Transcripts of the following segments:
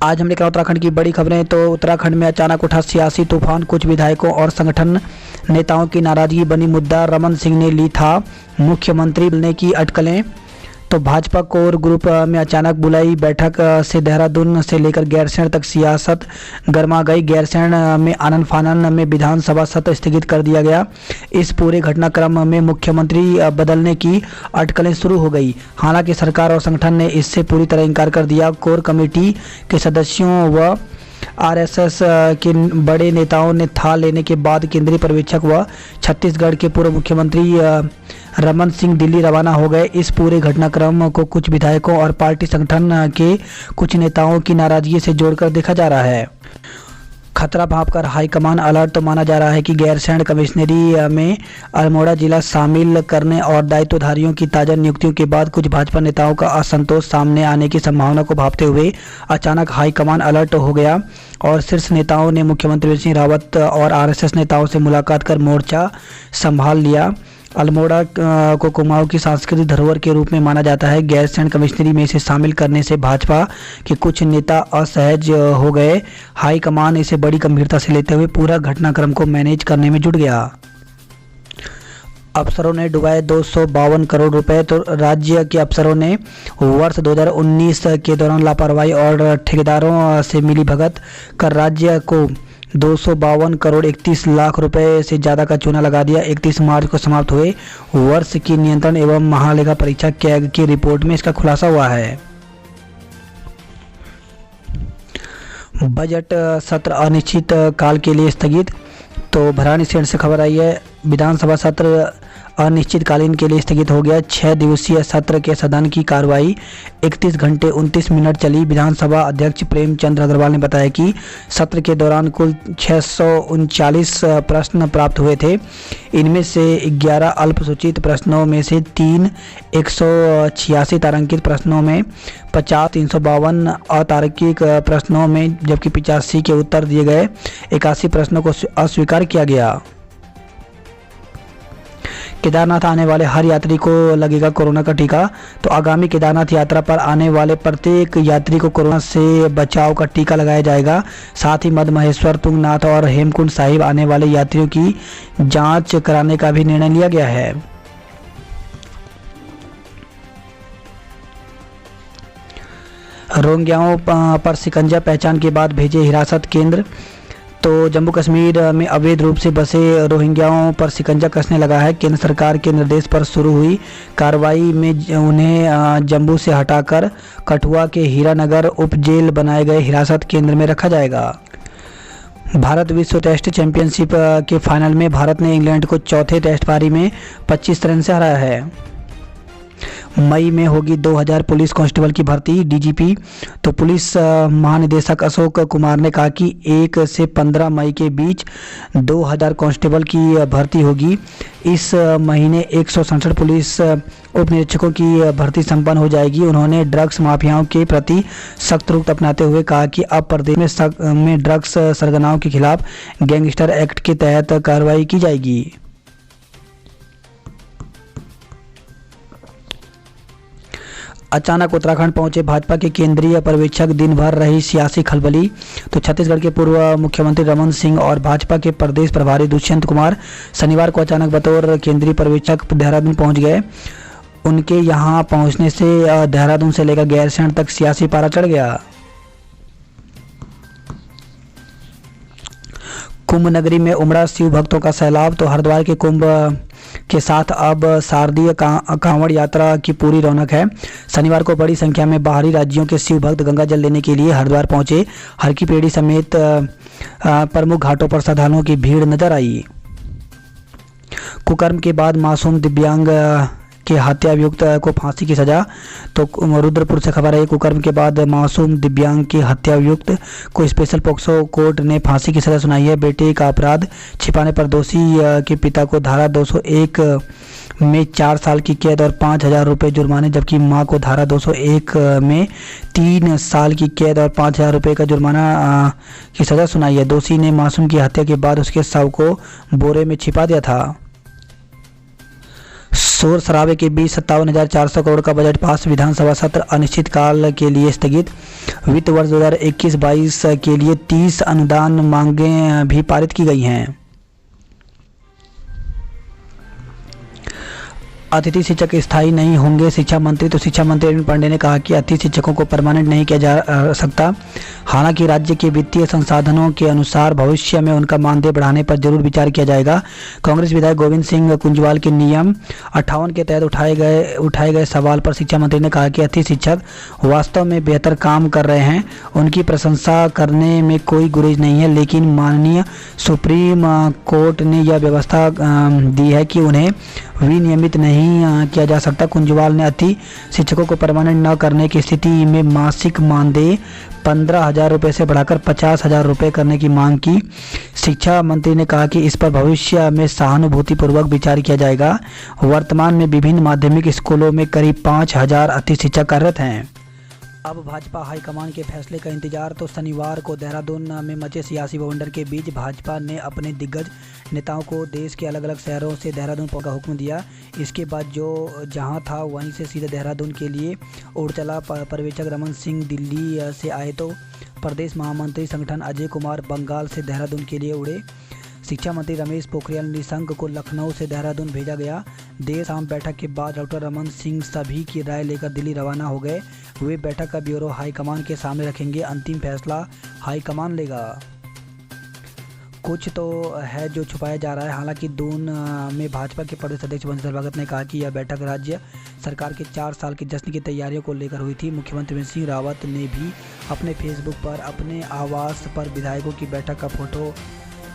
आज हम लेकर उत्तराखंड की बड़ी खबरें। तो उत्तराखंड में अचानक उठा सियासी तूफान, कुछ विधायकों और संगठन नेताओं की नाराजगी बनी मुद्दा। रमन सिंह ने ली था मुख्यमंत्री बनने की अटकलें। तो भाजपा कोर ग्रुप में अचानक बुलाई बैठक से देहरादून से लेकर गैरसैंण तक सियासत गर्मा गई। गैरसैंण में आनन फानन में विधानसभा सत्र स्थगित कर दिया गया। इस पूरे घटनाक्रम में मुख्यमंत्री बदलने की अटकलें शुरू हो गई। हालांकि सरकार और संगठन ने इससे पूरी तरह इनकार कर दिया। कोर कमेटी के सदस्यों व आरएसएस के बड़े नेताओं ने थाह लेने के बाद केंद्रीय पर्यवेक्षक व छत्तीसगढ़ के पूर्व मुख्यमंत्री रमन सिंह दिल्ली रवाना हो गए। इस पूरे घटनाक्रम को कुछ विधायकों और पार्टी संगठन के कुछ नेताओं की नाराजगी से जोड़कर देखा जा रहा है। खतरा भांपकर हाईकमान अलर्ट। तो माना जा रहा है कि गैरसैंण कमिश्नरी में अल्मोड़ा जिला शामिल करने और दायित्वधारियों की ताज़ा नियुक्तियों के बाद कुछ भाजपा नेताओं का असंतोष सामने आने की संभावना को भांपते हुए अचानक हाईकमान अलर्ट हो गया और शीर्ष नेताओं ने मुख्यमंत्री सिंह रावत और आरएसएस नेताओं से मुलाकात कर मोर्चा संभाल लिया। अल्मोड़ा को कुमाऊं की सांस्कृतिक धरोहर के रूप में माना जाता है। गैरसैंण कमिश्नरी में इसे शामिल करने से भाजपा के कुछ नेता असहज हो गए। हाईकमान इसे बड़ी गंभीरता से लेते हुए पूरा घटनाक्रम को मैनेज करने में जुट गया। अफसरों ने डुबाए 252 करोड़ रुपए। तो राज्य के अफसरों ने वर्ष 2019 के दौरान लापरवाही और ठेकेदारों से मिलीभगत कर राज्य को 252 करोड़ 31 लाख रुपए से ज़्यादा का चूना लगा दिया। 31 मार्च को समाप्त हुए वर्ष की नियंत्रण एवं महालेखा परीक्षा कैग की रिपोर्ट में इसका खुलासा हुआ है। बजट सत्र अनिश्चित काल के लिए स्थगित। तो भराड़ीसैंण से खबर आई है, विधानसभा सत्र अनिश्चितकालीन के लिए स्थगित हो गया। 6 दिवसीय सत्र के सदन की कार्रवाई 31 घंटे 29 मिनट चली। विधानसभा अध्यक्ष प्रेमचंद अग्रवाल ने बताया कि सत्र के दौरान कुल 639 प्रश्न प्राप्त हुए थे। इनमें से 11 अल्पसूचित प्रश्नों में से 3 186 तारांकित प्रश्नों में 50 352 अतार्किक प्रश्नों में जबकि 85 के उत्तर दिए गए। 81 प्रश्नों को अस्वीकार किया गया। केदारनाथ आने वाले हर यात्री को लगेगा कोरोना का टीका। तो आगामी केदारनाथ यात्रा पर आने वाले प्रत्येक यात्री को कोरोना से बचाव का टीका लगाया जाएगा। साथ ही मध्य महेश्वर, तुंगनाथ और हेमकुंड साहिब आने वाले यात्रियों की जांच कराने का भी निर्णय लिया गया है। रोहिंग्याओं पर शिकंजा, पहचान के बाद भेजे हिरासत केंद्र। तो जम्मू कश्मीर में अवैध रूप से बसे रोहिंग्याओं पर शिकंजा कसने लगा है। केंद्र सरकार के निर्देश पर शुरू हुई कार्रवाई में उन्हें जम्मू से हटाकर कठुआ के हीरानगर उप जेल बनाए गए हिरासत केंद्र में रखा जाएगा। भारत विश्व टेस्ट चैंपियनशिप के फाइनल में भारत ने इंग्लैंड को चौथे टेस्ट पारी में 25 रन से हराया है। मई में होगी 2000 पुलिस कांस्टेबल की भर्ती। डीजीपी तो पुलिस महानिदेशक अशोक कुमार ने कहा कि 1 से 15 मई के बीच 2000 कांस्टेबल की भर्ती होगी। इस महीने 167 पुलिस उप निरीक्षकों की भर्ती संपन्न हो जाएगी। उन्होंने ड्रग्स माफियाओं के प्रति सख्त रुख अपनाते हुए कहा कि अब प्रदेश में ड्रग्स सरगनाओं के खिलाफ गैंगस्टर एक्ट के तहत कार्रवाई की जाएगी। अचानक उत्तराखंड पहुंचे भाजपा के केंद्रीय पर्यवेक्षक, दिन भर रही सियासी खलबली। तो छत्तीसगढ़ के पूर्व मुख्यमंत्री रमन सिंह और भाजपा के प्रदेश प्रभारी दुष्यंत कुमार शनिवार को अचानक बतौर केंद्रीय पर्यवेक्षक देहरादून पहुंच गए। उनके यहां पहुंचने से देहरादून से लेकर गैरसैंण तक सियासी पारा चढ़ गया। कुंभ नगरी में उमड़ा शिव भक्तों का सैलाब। तो हरिद्वार के कुंभ के साथ अब शारदीय कांवड़ यात्रा की पूरी रौनक है। शनिवार को बड़ी संख्या में बाहरी राज्यों के शिव भक्त गंगा जल लेने के लिए हरिद्वार पहुंचे। हर की पेड़ी समेत प्रमुख घाटों पर श्रद्धालुओं की भीड़ नजर आई। कुकर्म के बाद मासूम दिव्यांग के हत्या अभियुक्त को फांसी की सजा। तो रुद्रपुर से खबर है, कुकर्म के बाद मासूम दिव्यांग के हत्या अभियुक्त को स्पेशल पॉक्सो कोर्ट ने फांसी की सजा सुनाई है। बेटे का अपराध छिपाने पर दोषी के पिता को धारा 201 में 4 साल की कैद और 5000 रुपये जुर्माने, जबकि मां को धारा 201 में 3 साल की कैद और 5000 रुपये का जुर्माना की सजा सुनाई है। दोषी ने मासूम की हत्या के बाद उसके शव को बोरे में छिपा दिया था। शोर शराबे के बीच 57,400 करोड़ का बजट पास, विधानसभा सत्र अनिश्चितकाल के लिए स्थगित। वित्त वर्ष 2021-22 के लिए 30 अनुदान मांगें भी पारित की गई हैं। अतिथि शिक्षक स्थायी नहीं होंगे शिक्षा मंत्री। तो शिक्षा मंत्री अरविंद पांडे ने कहा कि अतिथि शिक्षकों को परमानेंट नहीं किया जा सकता। हालांकि राज्य के वित्तीय संसाधनों के अनुसार भविष्य में उनका मानदेय बढ़ाने पर जरूर विचार किया जाएगा। कांग्रेस विधायक गोविंद सिंह कुंजवाल के नियम 58 के तहत उठाए गए सवाल पर शिक्षा मंत्री ने कहा कि अतिथि शिक्षक वास्तव में बेहतर काम कर रहे हैं, उनकी प्रशंसा करने में कोई गुरेज नहीं है, लेकिन माननीय सुप्रीम कोर्ट ने यह व्यवस्था दी है कि उन्हें विनियमित नहीं किया जा सकता। कुंजवाल ने अतिथि शिक्षकों को परमानेंट न करने की स्थिति में मासिक मानदेय 15,000 रुपये से बढ़ाकर 50,000 रुपये करने की मांग की। शिक्षा मंत्री ने कहा कि इस पर भविष्य में सहानुभूतिपूर्वक विचार किया जाएगा। वर्तमान में विभिन्न माध्यमिक स्कूलों में करीब 5,000 अतिथि शिक्षक कार्यरत हैं। अब भाजपा हाईकमान के फैसले का इंतजार। तो शनिवार को देहरादून में मचे सियासी बवंडर के बीच भाजपा ने अपने दिग्गज नेताओं को देश के अलग अलग शहरों से देहरादून पहुंचने का हुक्म दिया। इसके बाद जो जहां था वहीं से सीधे देहरादून के लिए उड़ चला। पर्यवेक्षक रमन सिंह दिल्ली से आए तो प्रदेश महामंत्री संगठन अजय कुमार बंगाल से देहरादून के लिए उड़े। शिक्षा मंत्री रमेश पोखरियाल निशंक को लखनऊ से देहरादून भेजा गया। देर शाम बैठक के बाद डॉक्टर रमन सिंह सभी की राय लेकर दिल्ली रवाना हो गए। वे बैठक का ब्यूरो हाईकमान के सामने रखेंगे। अंतिम फैसला हाईकमान लेगा। कुछ तो है जो छुपाया जा रहा है। हालांकि दून में भाजपा के प्रदेश अध्यक्ष बंशीधर भगत ने कहा कि यह बैठक राज्य सरकार के 4 साल के जश्न की तैयारियों को लेकर हुई थी। मुख्यमंत्री त्रिवेंद्र सिंह रावत ने भी अपने फेसबुक पर अपने आवास पर विधायकों की बैठक का फोटो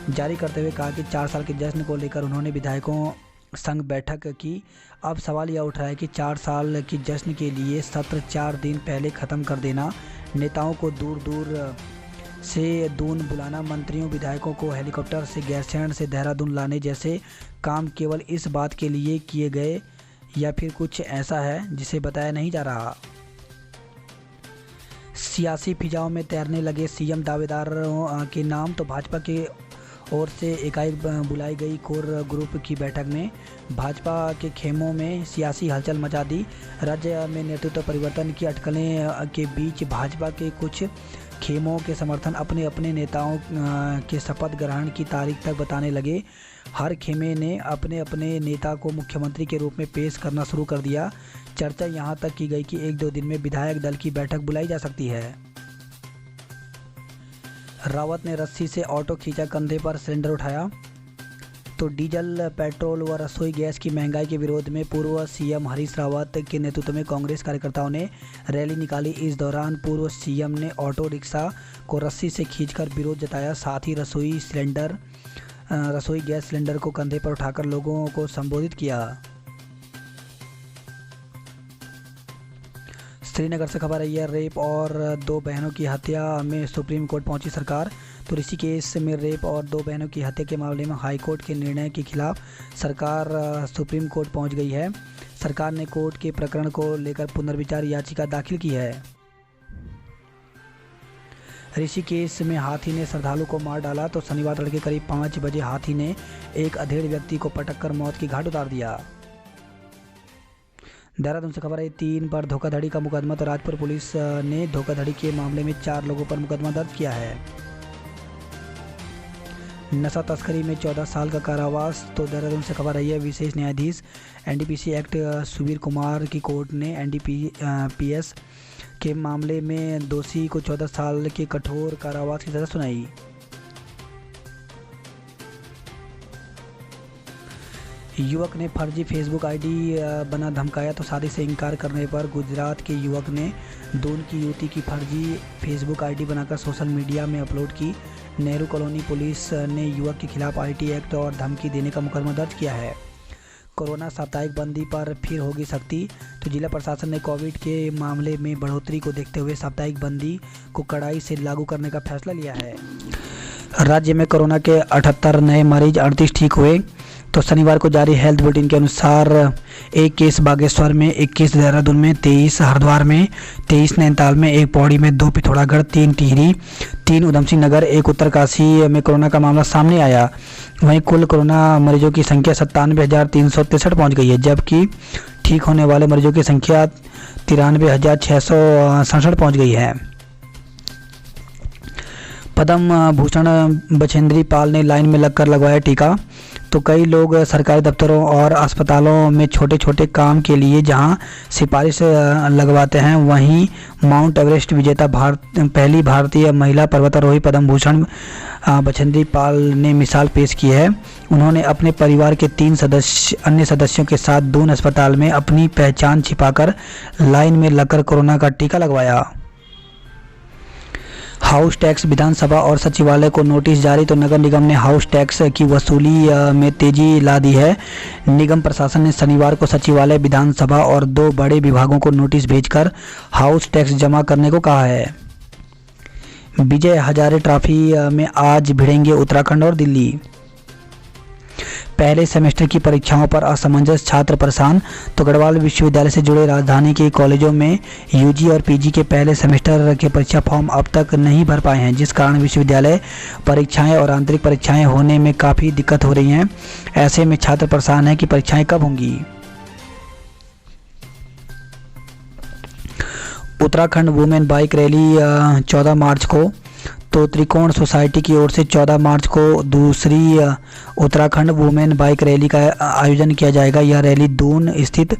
जारी करते हुए कहा कि 4 साल के जश्न को लेकर उन्होंने विधायकों संग बैठक की। अब सवाल यह उठ रहा है कि 4 साल की जश्न के लिए सत्र 4 दिन पहले ख़त्म कर देना, नेताओं को दूर दूर से दून बुलाना, मंत्रियों विधायकों को हेलीकॉप्टर से गैरसैंण से देहरादून लाने जैसे काम केवल इस बात के लिए किए गए या फिर कुछ ऐसा है जिसे बताया नहीं जा रहा। सियासी फिजाओं में तैरने लगे सीएम दावेदारों के नाम। तो भाजपा के ओर से एकाएक बुलाई गई कोर ग्रुप की बैठक में भाजपा के खेमों में सियासी हलचल मचा दी। राज्य में नेतृत्व परिवर्तन की अटकलें के बीच भाजपा के कुछ खेमों के समर्थन अपने अपने नेताओं के शपथ ग्रहण की तारीख तक बताने लगे। हर खेमे ने अपने अपने नेता को मुख्यमंत्री के रूप में पेश करना शुरू कर दिया। चर्चा यहां तक की गई कि 1-2 दिन में विधायक दल की बैठक बुलाई जा सकती है। रावत ने रस्सी से ऑटो खींचा, कंधे पर सिलेंडर उठाया। तो डीजल, पेट्रोल व रसोई गैस की महंगाई के विरोध में पूर्व सीएम हरीश रावत के नेतृत्व में कांग्रेस कार्यकर्ताओं ने रैली निकाली। इस दौरान पूर्व सीएम ने ऑटो रिक्शा को रस्सी से खींचकर विरोध जताया। साथ ही रसोई गैस सिलेंडर को कंधे पर उठाकर लोगों को संबोधित किया। श्रीनगर से खबर आई है, रेप और 2 बहनों की हत्या में सुप्रीम कोर्ट पहुंची सरकार। तो ऋषिकेश में रेप और 2 बहनों की हत्या के मामले में हाईकोर्ट के निर्णय के खिलाफ सरकार सुप्रीम कोर्ट पहुंच गई है। सरकार ने कोर्ट के प्रकरण को लेकर पुनर्विचार याचिका दाखिल की है। ऋषिकेश में हाथी ने श्रद्धालु को मार डाला। तो शनिवार तड़के करीब 5 बजे हाथी ने एक अधेड़ व्यक्ति को पटककर मौत की घाट उतार दिया। देहरादून से खबर है, 3 पर धोखाधड़ी का मुकदमा। तो राजपुर पुलिस ने धोखाधड़ी के मामले में 4 लोगों पर मुकदमा दर्ज किया है। नशा तस्करी में 14 साल का कारावास। तो देहरादून से खबर आई है, विशेष न्यायाधीश एनडीपीसी एक्ट सुबीर कुमार की कोर्ट ने एनडीपीएस के मामले में दोषी को 14 साल के कठोर कारावास की सजा सुनाई। युवक ने फर्जी फेसबुक आईडी बना धमकाया। तो शादी से इनकार करने पर गुजरात के युवक ने दून की युवती की फर्जी फेसबुक आईडी बनाकर सोशल मीडिया में अपलोड की। नेहरू कॉलोनी पुलिस ने युवक के खिलाफ आईटी एक्ट और धमकी देने का मुकदमा दर्ज किया है। कोरोना साप्ताहिक बंदी पर फिर होगी सख्ती। तो जिला प्रशासन ने कोविड के मामले में बढ़ोतरी को देखते हुए साप्ताहिक बंदी को कड़ाई से लागू करने का फैसला लिया है। राज्य में कोरोना के 78 नए मरीज, 38 ठीक हुए। तो शनिवार को जारी हेल्थ बुलेटिन के अनुसार 1 केस बागेश्वर में, 1 केस देहरादून में, 23 हरिद्वार में, 23 नैनीताल में, 1 पौड़ी में, 2 पिथौरागढ़, 3 टिहरी, 3 उधमसिंह नगर, 1 उत्तरकाशी में कोरोना का मामला सामने आया। वहीं कुल कोरोना मरीजों की संख्या 97,363 पहुँच गई है, जबकि ठीक होने वाले मरीजों की संख्या 93,667 पहुँच गई है। पद्म भूषण बछेंद्री पाल ने लाइन में लगकर लगवाया टीका। तो कई लोग सरकारी दफ्तरों और अस्पतालों में छोटे छोटे काम के लिए जहां सिफारिश लगवाते हैं, वहीं माउंट एवरेस्ट विजेता पहली भारतीय महिला पर्वतारोही पद्म भूषण बछेंद्री पाल ने मिसाल पेश की है। उन्होंने अपने परिवार के 3 अन्य सदस्यों के साथ दून अस्पताल में अपनी पहचान छिपाकर लाइन में लगकर कोरोना का टीका लगवाया। हाउस टैक्स, विधानसभा और सचिवालय को नोटिस जारी। तो नगर निगम ने हाउस टैक्स की वसूली में तेजी ला दी है। निगम प्रशासन ने शनिवार को सचिवालय, विधानसभा और 2 बड़े विभागों को नोटिस भेजकर हाउस टैक्स जमा करने को कहा है। विजय हजारे ट्रॉफी में आज भिड़ेंगे उत्तराखंड और दिल्ली। पहले सेमेस्टर की परीक्षाओं पर असमंजस, छात्र परेशान। तो गढ़वाल विश्वविद्यालय से जुड़े राजधानी के कॉलेजों में यूजी और पीजी के पहले सेमेस्टर के परीक्षा फॉर्म अब तक नहीं भर पाए हैं, जिस कारण विश्वविद्यालय परीक्षाएं और आंतरिक परीक्षाएं होने में काफ़ी दिक्कत हो रही हैं। ऐसे में छात्र परेशान हैं कि परीक्षाएं कब होंगी। उत्तराखंड वुमेन बाइक रैली 14 मार्च को। तो त्रिकोण सोसाइटी की ओर से 14 मार्च को दूसरी उत्तराखंड वुमेन बाइक रैली का आयोजन किया जाएगा। यह रैली दून स्थित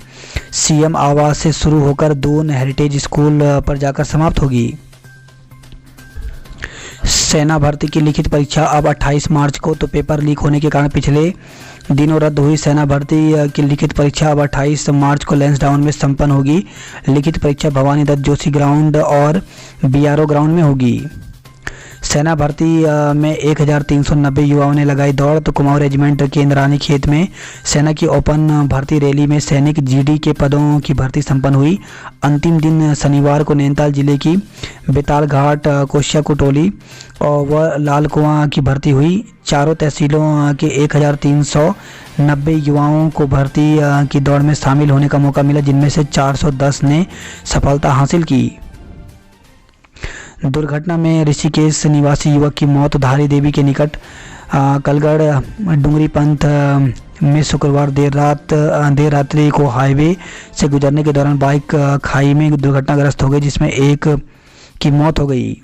सीएम आवास से शुरू होकर दून हेरिटेज स्कूल पर जाकर समाप्त होगी। सेना भर्ती की लिखित परीक्षा अब 28 मार्च को। तो पेपर लीक होने के कारण पिछले दिनों रद्द हुई सेना भर्ती की लिखित परीक्षा अब 28 मार्च को लैंसडाउन में संपन्न होगी। लिखित परीक्षा भवानी दत्त जोशी ग्राउंड और बीआरओ ग्राउंड में होगी। सेना भर्ती में 1390 युवाओं ने लगाई दौड़। तो कुमाऊं रेजिमेंट के इंद्रानी खेत में सेना की ओपन भर्ती रैली में सैनिक जीडी के पदों की भर्ती संपन्न हुई। अंतिम दिन शनिवार को नैनीताल जिले की बेतालघाट, कोशिया कुटोली और लाल कुआं की भर्ती हुई। चारों तहसीलों के 1390 युवाओं को भर्ती की दौड़ में शामिल होने का मौका मिला, जिनमें से 410 ने सफलता हासिल की। दुर्घटना में ऋषिकेश निवासी युवक की मौत। धारी देवी के निकट कलगढ़ डुंगरी पंथ में शुक्रवार देर रात्रि को हाईवे से गुजरने के दौरान बाइक खाई में दुर्घटनाग्रस्त हो गई, जिसमें एक की मौत हो गई।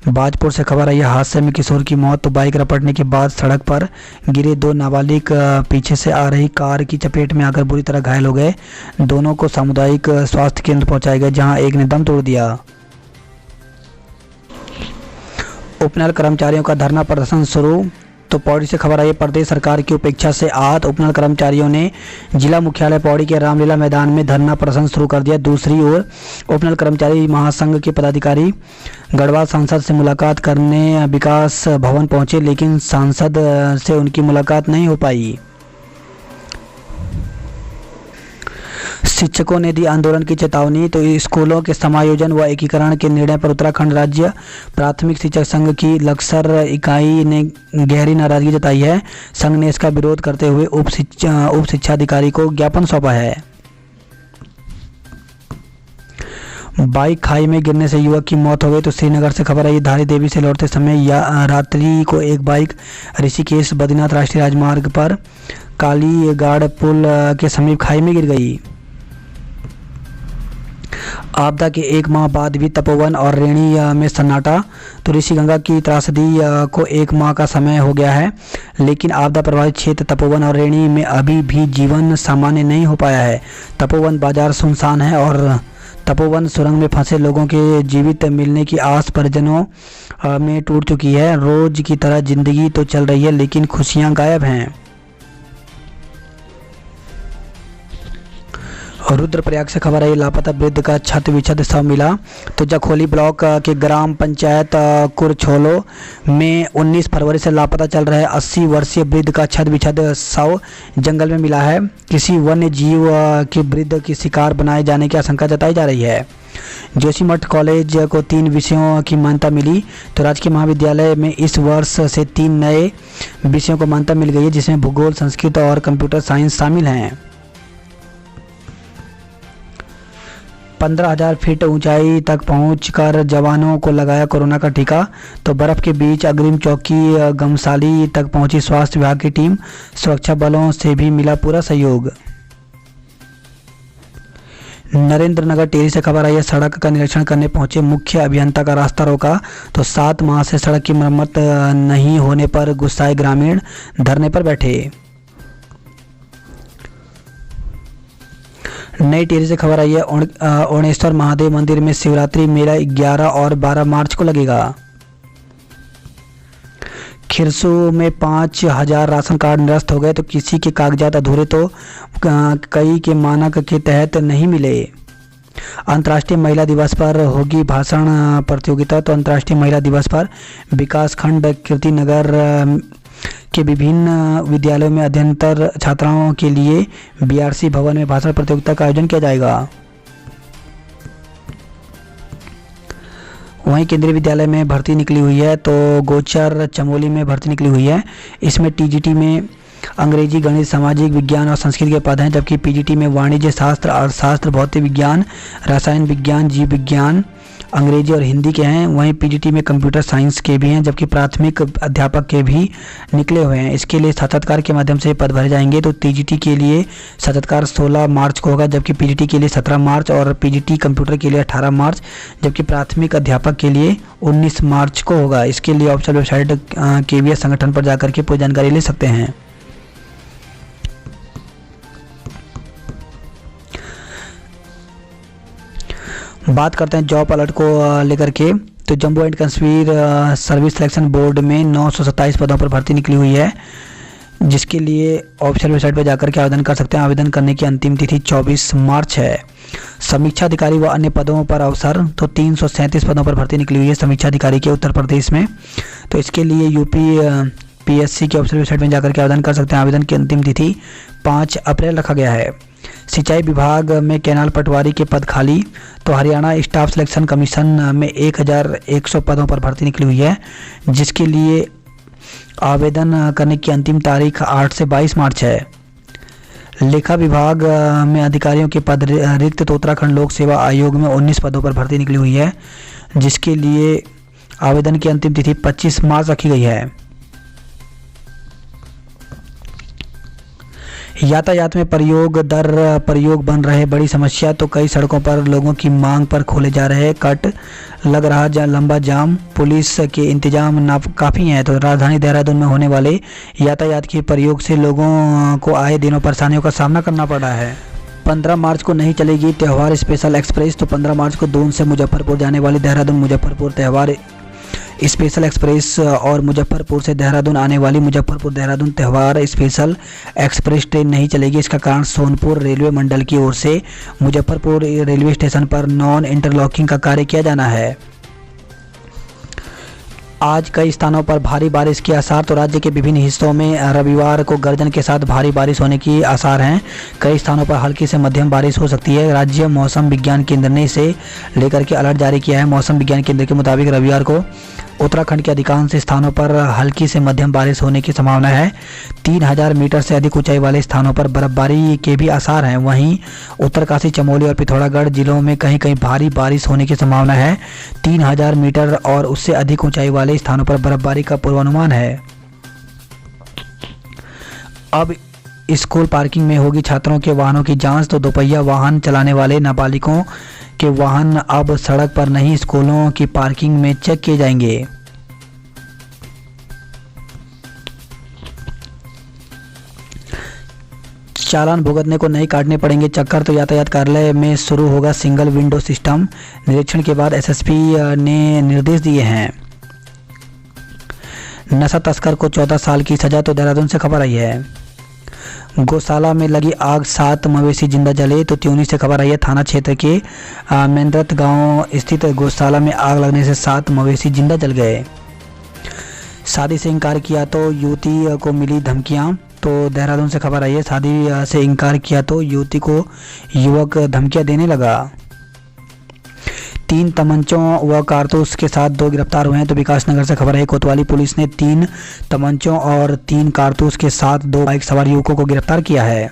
बाजपुर से खबर आई है, हादसे में किशोर की मौत। तो बाइक रपटने के बाद सड़क पर गिरे 2 नाबालिग पीछे से आ रही कार की चपेट में आकर बुरी तरह घायल हो गए। दोनों को सामुदायिक स्वास्थ्य केंद्र पहुंचाया गया, जहां एक ने दम तोड़ दिया। उपनल कर्मचारियों का धरना प्रदर्शन शुरू। तो पौड़ी से खबर आई, प्रदेश सरकार की उपेक्षा से आहत उपनल कर्मचारियों ने जिला मुख्यालय पौड़ी के रामलीला मैदान में धरना प्रदर्शन शुरू कर दिया। दूसरी ओर उपनल कर्मचारी महासंघ के पदाधिकारी गढ़वाल सांसद से मुलाकात करने विकास भवन पहुंचे, लेकिन सांसद से उनकी मुलाकात नहीं हो पाई। शिक्षकों ने दी आंदोलन की चेतावनी। तो स्कूलों के समायोजन व एकीकरण के निर्णय पर उत्तराखंड राज्य प्राथमिक शिक्षक संघ की लक्सर इकाई ने गहरी नाराजगी जताई है। संघ ने इसका विरोध करते हुए उप शिक्षाधिकारी को ज्ञापन सौंपा है। बाइक खाई में गिरने से युवक की मौत हो गई। तो श्रीनगर से खबर आई, धारी देवी से लौटते समय रात्रि को एक बाइक ऋषिकेश बद्रीनाथ राष्ट्रीय राजमार्ग पर कालीगाड़ पुल के समीप खाई में गिर गई। आपदा के 1 माह बाद भी तपोवन और रेणी में सन्नाटा। तो ऋषिगंगा की त्रासदी को 1 माह का समय हो गया है, लेकिन आपदा प्रभावित क्षेत्र तपोवन और रेणी में अभी भी जीवन सामान्य नहीं हो पाया है। तपोवन बाजार सुनसान है और तपोवन सुरंग में फंसे लोगों के जीवित मिलने की आस परिजनों में टूट चुकी है। रोज की तरह जिंदगी तो चल रही है, लेकिन खुशियां गायब हैं। और रुद्रप्रयाग से खबर आई, लापता वृद्ध का छत विछद शव मिला। तो जखोली ब्लॉक के ग्राम पंचायत कुरछोलो में 19 फरवरी से लापता चल रहे 80 वर्षीय वृद्ध का छत विछद शव जंगल में मिला है। किसी वन्य जीव के वृद्ध की शिकार बनाए जाने की आशंका जताई जा रही है। जोशीमठ कॉलेज को 3 विषयों की मान्यता मिली। तो राजकीय महाविद्यालय में इस वर्ष से 3 नए विषयों को मान्यता मिल गई है, जिसमें भूगोल, संस्कृत और कंप्यूटर साइंस शामिल हैं। 15,000 फीट ऊंचाई तक पहुंचकर जवानों को लगाया कोरोना का टीका। तो बर्फ के बीच अग्रिम चौकी गमसाली तक पहुंची स्वास्थ्य विभाग की टीम। सुरक्षा बलों से भी मिला पूरा सहयोग। नरेंद्रनगर टेरी से खबर आई है, सड़क का निरीक्षण करने पहुंचे मुख्य अभियंता का रास्ता रोका। तो 7 माह से सड़क की मरम्मत नहीं होने पर गुस्साए ग्रामीण धरने पर बैठे। नई टिहरी से खबर आई है, ओणेश्वर महादेव मंदिर में शिवरात्रि मेला 11 और 12 मार्च को लगेगा। खिरसू में 5,000 राशन कार्ड निरस्त हो गए। तो किसी के कागजात अधूरे तो कई के मानक के तहत नहीं मिले। अंतर्राष्ट्रीय महिला दिवस पर होगी भाषण प्रतियोगिता। तो अंतर्राष्ट्रीय महिला दिवस पर विकासखंड कीर्तिनगर के विभिन्न विद्यालयों में अध्ययनतर छात्राओं के लिए बीआरसी भवन में भाषण प्रतियोगिता का आयोजन किया जाएगा। वहीं केंद्रीय विद्यालय में भर्ती निकली हुई है। तो गोचर चमोली में भर्ती निकली हुई है। इसमें टीजीटी में अंग्रेजी, गणित, सामाजिक विज्ञान और संस्कृत के पद हैं, जबकि पीजीटी में वाणिज्य शास्त्र, अर्थशास्त्र, भौतिक विज्ञान, रसायन विज्ञान, जीव विज्ञान, अंग्रेजी और हिंदी के हैं। वहीं पीजीटी में कंप्यूटर साइंस के भी हैं, जबकि प्राथमिक अध्यापक के भी निकले हुए हैं। इसके लिए साक्षात्कार के माध्यम से पद भरे जाएंगे। तो टीजीटी के लिए साक्षात्कार 16 मार्च को होगा, जबकि पीजीटी के लिए 17 मार्च और पीजीटी कंप्यूटर के लिए 18 मार्च, जबकि प्राथमिक अध्यापक के लिए 19 मार्च को होगा। इसके लिए ऑफिशियल वेबसाइट केवीएस संगठन पर जाकर के पूरी जानकारी ले सकते हैं। बात करते हैं जॉब अलर्ट को लेकर के। तो Jammu and Kashmir service selection board में 927 पदों पर भर्ती निकली हुई है, जिसके लिए ऑफिशियल वेबसाइट पर जाकर के आवेदन कर सकते हैं। आवेदन करने की अंतिम तिथि 24 मार्च है। समीक्षा अधिकारी व अन्य पदों पर अवसर। तो 337 पदों पर भर्ती निकली हुई है समीक्षा अधिकारी के उत्तर प्रदेश में। तो इसके लिए यूपी पीएससी के ऑफिशियल वेबसाइट में जाकर के आवेदन कर सकते हैं। आवेदन की अंतिम तिथि 5 अप्रैल रखा गया है। सिंचाई विभाग में कैनाल पटवारी के पद खाली। तो हरियाणा स्टाफ सिलेक्शन कमीशन में 1100 पदों पर भर्ती निकली हुई है, जिसके लिए आवेदन करने की अंतिम तारीख 8 से 22 मार्च है। लेखा विभाग में अधिकारियों के पद रिक्त। तो उत्तराखंड लोक सेवा आयोग में 19 पदों पर भर्ती निकली हुई है, जिसके लिए आवेदन की अंतिम तिथि 25 मार्च रखी गई है। यातायात में प्रयोग बन रहे बड़ी समस्या। तो कई सड़कों पर लोगों की मांग पर खोले जा रहे कट, लग रहा लंबा जाम। पुलिस के इंतजाम काफ़ी हैं। तो राजधानी देहरादून में होने वाले यातायात के प्रयोग से लोगों को आए दिनों परेशानियों का सामना करना पड़ रहा है। 15 मार्च को नहीं चलेगी त्यौहार स्पेशल एक्सप्रेस। तो 15 मार्च को दून से मुजफ्फरपुर जाने वाली देहरादून मुजफ्फरपुर त्यौहार स्पेशल एक्सप्रेस और मुजफ्फरपुर से देहरादून आने वाली मुजफ्फरपुर देहरादून त्यौहार स्पेशल एक्सप्रेस ट्रेन नहीं चलेगी। इसका कारण सोनपुर रेलवे मंडल की ओर से मुजफ्फरपुर रेलवे स्टेशन पर नॉन इंटरलॉकिंग का कार्य किया जाना है। आज कई स्थानों पर भारी बारिश के आसार। तो राज्य के विभिन्न हिस्सों में रविवार को गर्जन के साथ भारी बारिश होने की आसार हैं। कई स्थानों पर हल्की से मध्यम बारिश हो सकती है। राज्य मौसम विज्ञान केंद्र ने इसे लेकर के अलर्ट जारी किया है। मौसम विज्ञान केंद्र के मुताबिक रविवार को उत्तराखंड के अधिकांश स्थानों पर हल्की से मध्यम बारिश होने की संभावना है। 3000 मीटर से अधिक ऊंचाई वाले स्थानों पर बर्फबारी के भी आसार हैं। वहीं उत्तरकाशी, चमोली और पिथौरागढ़ जिलों में कहीं कहीं भारी बारिश होने की संभावना है। 3000 मीटर और उससे अधिक ऊंचाई वाले स्थानों पर बर्फबारी का पूर्वानुमान है। अब स्कूल पार्किंग में होगी छात्रों के वाहनों की जांच। तो दोपहिया वाहन चलाने वाले नाबालिगों के वाहन अब सड़क पर नहीं, स्कूलों की पार्किंग में चेक किए जाएंगे। चालान भुगतने को नहीं काटने पड़ेंगे चक्कर। तो यातायात कार्यालय में शुरू होगा सिंगल विंडो सिस्टम। निरीक्षण के बाद एसएसपी ने निर्देश दिए हैं। नशा तस्कर को 14 साल की सजा। तो देहरादून से खबर आई है। गौशाला में लगी आग, 7 मवेशी जिंदा जले। तो त्यूनी से खबर आई है, थाना क्षेत्र के मेंद्रत गांव स्थित गौशाला में आग लगने से 7 मवेशी जिंदा जल गए। शादी से इनकार किया तो युवती को मिली धमकियां। तो देहरादून से खबर आई है, शादी से इनकार किया तो युवती को युवक धमकियां देने लगा। 3 तमंचों व कारतूस के साथ 2 गिरफ्तार हुए हैं। तो विकासनगर से खबर है, कोतवाली पुलिस ने 3 तमंचों और 3 कारतूस के साथ 2 बाइक सवार युवकों को गिरफ्तार किया है।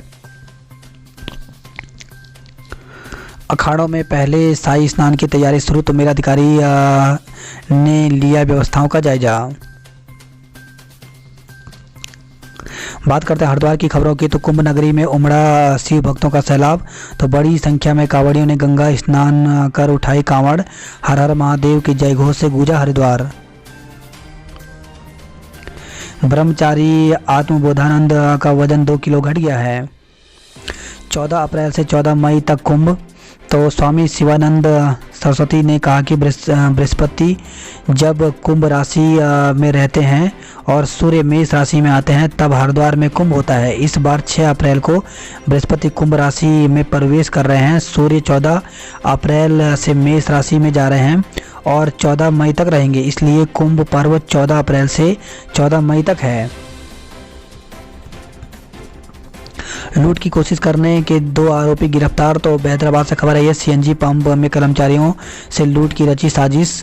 अखाड़ों में पहले शाही स्नान की तैयारी शुरू। तो मेलाधिकारी ने लिया व्यवस्थाओं का जायजा। बात करते हैं हरिद्वार की खबरों की। तो कुंभ नगरी में उमड़ा शिव भक्तों का सैलाब। तो बड़ी संख्या में कांवड़ियों ने गंगा स्नान कर उठाई कांवड़। हर हर महादेव की जय घोष से गूंजा हरिद्वार। ब्रह्मचारी आत्मबोधानंद का वजन 2 किलो घट गया है। 14 अप्रैल से 14 मई तक कुंभ। तो स्वामी शिवानंद सरस्वती ने कहा कि बृहस्पति जब कुंभ राशि में रहते हैं और सूर्य मेष राशि में आते हैं तब हरिद्वार में कुंभ होता है। इस बार 6 अप्रैल को बृहस्पति कुंभ राशि में प्रवेश कर रहे हैं। सूर्य 14 अप्रैल से मेष राशि में जा रहे हैं और 14 मई तक रहेंगे, इसलिए कुंभ पर्व 14 अप्रैल से 14 मई तक है। लूट की कोशिश करने के 2 आरोपी गिरफ्तार। तो हैदराबाद से खबर है, सीएनजी पंप में कर्मचारियों से लूट की रची साजिश।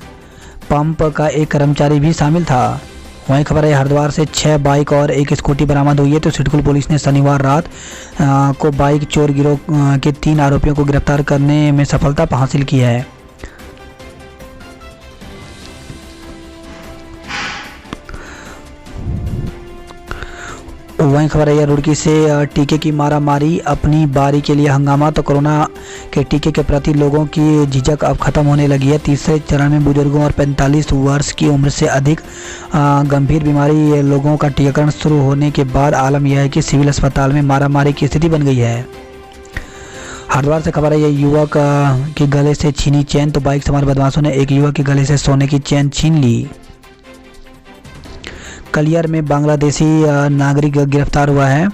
पंप का एक कर्मचारी भी शामिल था। वहीं खबर है, हरिद्वार से 6 बाइक और 1 स्कूटी बरामद हुई है। तो सिडकुल पुलिस ने शनिवार रात को बाइक चोर गिरोह के 3 आरोपियों को गिरफ्तार करने में सफलता हासिल की है। वहीं खबर है, रुड़की से टीके की मारामारी, अपनी बारी के लिए हंगामा। तो कोरोना के टीके के प्रति लोगों की झिझक अब खत्म होने लगी है। तीसरे चरण में बुजुर्गों और 45 वर्ष की उम्र से अधिक गंभीर बीमारी लोगों का टीकाकरण शुरू होने के बाद आलम यह है कि सिविल अस्पताल में मारामारी की स्थिति बन गई है। हरिद्वार से खबर है, ये युवक के गले से छीनी चेन। तो बाइक सवार बदमाशों ने एक युवक के गले से सोने की चेन छीन ली। कलियर में बांग्लादेशी नागरिक गिरफ्तार हुआ है।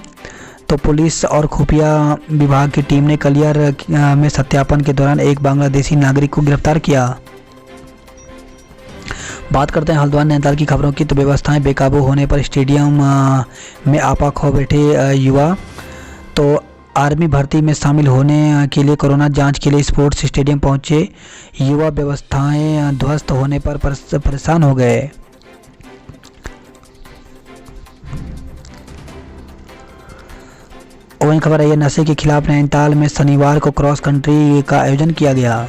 तो पुलिस और खुफिया विभाग की टीम ने कलियर में सत्यापन के दौरान एक बांग्लादेशी नागरिक को गिरफ्तार किया। बात करते हैं हल्द्वानी नैनीताल की खबरों की। तो व्यवस्थाएं बेकाबू होने पर स्टेडियम में आपा खो बैठे युवा। तो आर्मी भर्ती में शामिल होने के लिए कोरोना जांच के लिए स्पोर्ट्स स्टेडियम पहुंचे युवा व्यवस्थाएं ध्वस्त होने पर परेशान हो गए। वहीं खबर है, नशे के खिलाफ नैनीताल में शनिवार को क्रॉस कंट्री का आयोजन किया गया।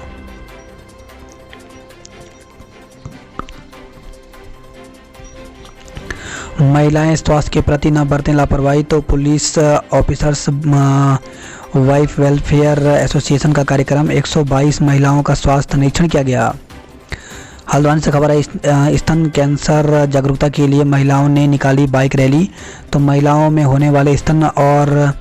महिलाएं स्वास्थ्य के प्रति न बरतें लापरवाही। तो police officers wife welfare association का कार्यक्रम 122 महिलाओं का स्वास्थ्य निरीक्षण किया गया। हल्द्वानी से खबर है, स्तन कैंसर जागरूकता के लिए महिलाओं ने निकाली बाइक रैली। तो महिलाओं में होने वाले स्तन और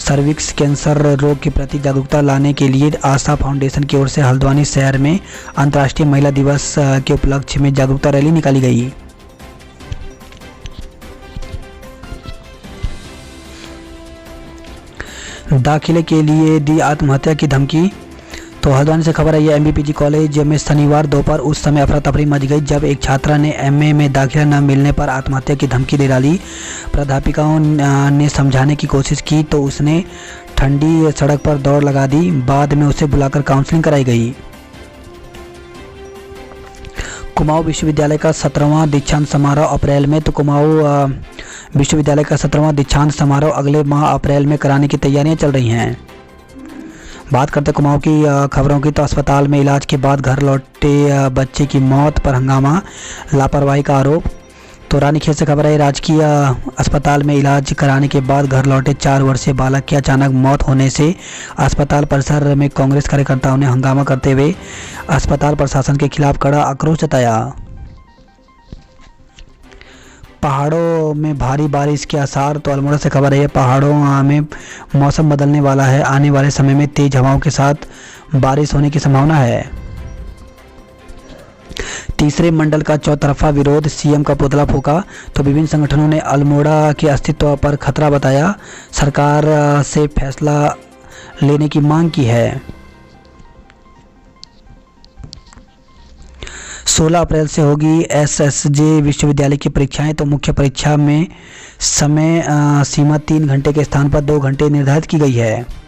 सर्विक्स कैंसर रोग के प्रति जागरूकता लाने के लिए आशा फाउंडेशन की ओर से हल्द्वानी शहर में अंतर्राष्ट्रीय महिला दिवस के उपलक्ष्य में जागरूकता रैली निकाली गई। दाखिले के लिए दी आत्महत्या की धमकी। तो हल्द्वानी से खबर है, ये एमबीपीजी कॉलेज में शनिवार दोपहर उस समय अफरा तफरी मच गई जब एक छात्रा ने एमए में दाखिला न मिलने पर आत्महत्या की धमकी दे डाली। प्राध्यापिकाओं ने समझाने की कोशिश की तो उसने ठंडी सड़क पर दौड़ लगा दी। बाद में उसे बुलाकर काउंसलिंग कराई गई। कुमाऊं विश्वविद्यालय का 17वां दीक्षांत समारोह अप्रैल में। तो कुमाऊं विश्वविद्यालय का 17वां दीक्षांत समारोह अगले माह अप्रैल में कराने की तैयारियां चल रही हैं। बात करते कुमाऊं की खबरों की। तो अस्पताल में इलाज के बाद घर लौटे बच्चे की मौत पर हंगामा, लापरवाही का आरोप। तो रानीखेत से खबर है, राजकीय अस्पताल में इलाज कराने के बाद घर लौटे 4 वर्षीय बालक की अचानक मौत होने से अस्पताल परिसर में कांग्रेस कार्यकर्ताओं ने हंगामा करते हुए अस्पताल प्रशासन के खिलाफ कड़ा आक्रोश जताया। पहाड़ों में भारी बारिश के आसार। तो अल्मोड़ा से खबर है, पहाड़ों में मौसम बदलने वाला है। आने वाले समय में तेज हवाओं के साथ बारिश होने की संभावना है। तीसरे मंडल का चौतरफा विरोध, सीएम का पुतला फूका। तो विभिन्न संगठनों ने अल्मोड़ा के अस्तित्व पर खतरा बताया, सरकार से फैसला लेने की मांग की है। 16 अप्रैल से होगी एसएसजे विश्वविद्यालय की परीक्षाएं। तो मुख्य परीक्षा में समय सीमा 3 घंटे के स्थान पर 2 घंटे निर्धारित की गई है।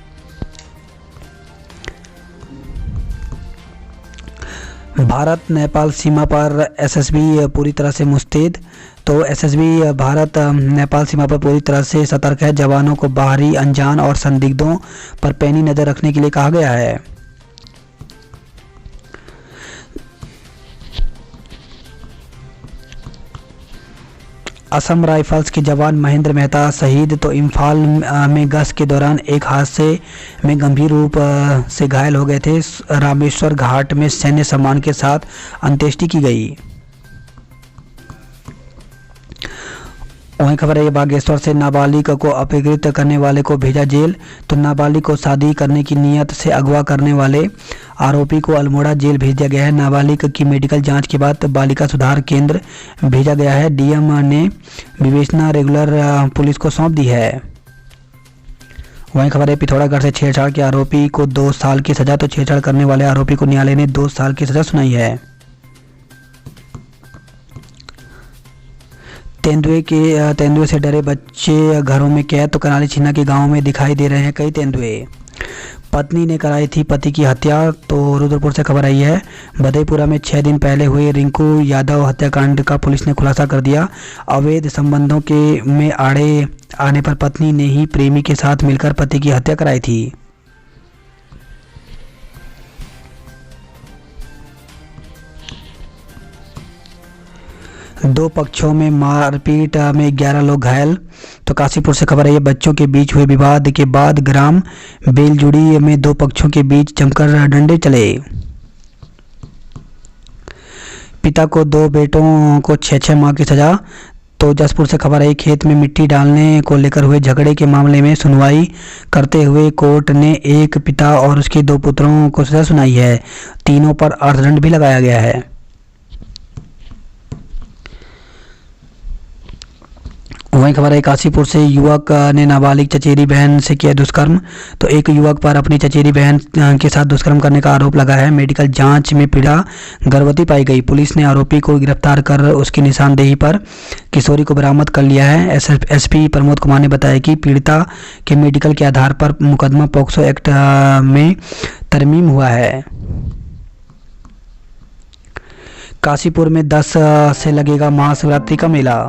भारत नेपाल सीमा पर एसएसबी पूरी तरह से मुस्तैद। तो एसएसबी भारत नेपाल सीमा पर पूरी तरह से सतर्क है। जवानों को बाहरी अनजान और संदिग्धों पर पैनी नज़र रखने के लिए कहा गया है। असम राइफल्स के जवान महेंद्र मेहता शहीद। तो इम्फाल में गश्त के दौरान एक हादसे में गंभीर रूप से घायल हो गए थे। रामेश्वर घाट में सैन्य सम्मान के साथ अंत्येष्टि की गई। वहीं खबर है बागेश्वर से नाबालिग को अपहृत करने वाले को भेजा जेल। तो नाबालिग को शादी करने की नीयत से अगवा करने वाले आरोपी को अल्मोड़ा जेल भेज दिया गया है। नाबालिग की मेडिकल जांच के बाद बालिका सुधार केंद्र भेजा गया है। डीएम ने विवेचना रेगुलर पुलिस को सौंप दी है। वहीं खबर है पिथौरागढ़ से छेड़छाड़ के आरोपी को 2 साल की सजा। तो छेड़छाड़ करने वाले आरोपी को न्यायालय ने 2 साल की सजा सुनाई है। तेंदुए से डरे बच्चे घरों में कैद। तो करनाली छिन्ना के गांव में दिखाई दे रहे हैं कई तेंदुए। पत्नी ने कराई थी पति की हत्या। तो रुद्रपुर से खबर आई है बधेपुरा में 6 दिन पहले हुए रिंकू यादव हत्याकांड का पुलिस ने खुलासा कर दिया। अवैध संबंधों में आड़े आने पर पत्नी ने ही प्रेमी के साथ मिलकर पति की हत्या कराई थी। दो पक्षों में मारपीट में 11 लोग घायल। तो काशीपुर से खबर है बच्चों के बीच हुए विवाद के बाद ग्राम बेलजुड़ी में 2 पक्षों के बीच जमकर डंडे चले। पिता को 2 बेटों को 6-6 माह की सजा। तो जसपुर से खबर है खेत में मिट्टी डालने को लेकर हुए झगड़े के मामले में सुनवाई करते हुए कोर्ट ने एक पिता और उसके 2 पुत्रों को सजा सुनाई है। तीनों पर अर्थदंड भी लगाया गया है। वहीं खबर है काशीपुर से युवक ने नाबालिग चचेरी बहन से किया दुष्कर्म। तो एक युवक पर अपनी चचेरी बहन के साथ दुष्कर्म करने का आरोप लगा है। मेडिकल जांच में पीड़ा गर्भवती पाई गई। पुलिस ने आरोपी को गिरफ्तार कर उसकी निशानदेही पर किशोरी को बरामद कर लिया है। एसपी प्रमोद कुमार ने बताया कि पीड़िता के मेडिकल के आधार पर मुकदमा पॉक्सो एक्ट में तरमीम हुआ है। काशीपुर में 10 से लगेगा महाशिवरात्रि का मेला।